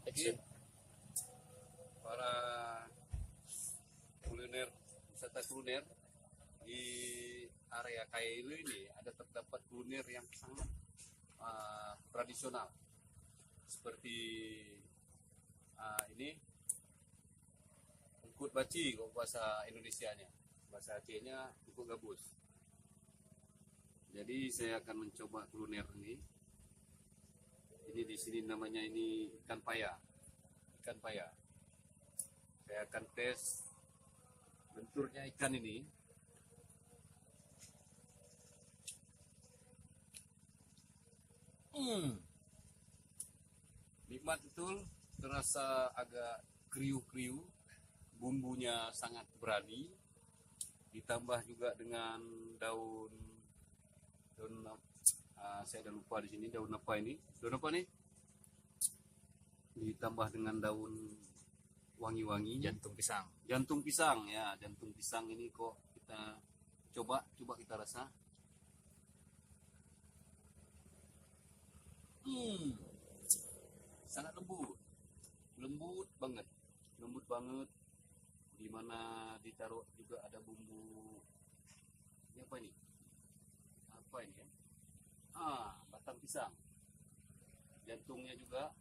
Action. Para kuliner, wisata kuliner di area Kailu ini terdapat kuliner yang sangat tradisional seperti ini ungkut baci kalau bahasa Indonesianya, bahasa Acehnya ungkut gabus. Jadi saya akan mencoba kuliner ini. Ini di sini namanya ini ikan paya. Ikan paya. Saya akan tes benturnya ikan ini. Nikmat betul, terasa agak kriuk-kriuk, bumbunya sangat berani, ditambah juga dengan daun saya udah lupa di sini daun apa ini? Daun apa nih? Ditambah dengan daun wangi-wangi. Jantung pisang. Jantung pisang ya, jantung pisang ini kok kita coba kita rasa. Sangat lembut banget, dimana ditaruh juga ada bumbu ini apa ini ya, batang pisang, jantungnya juga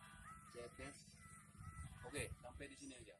saya tes. Oke, sampai di sini aja.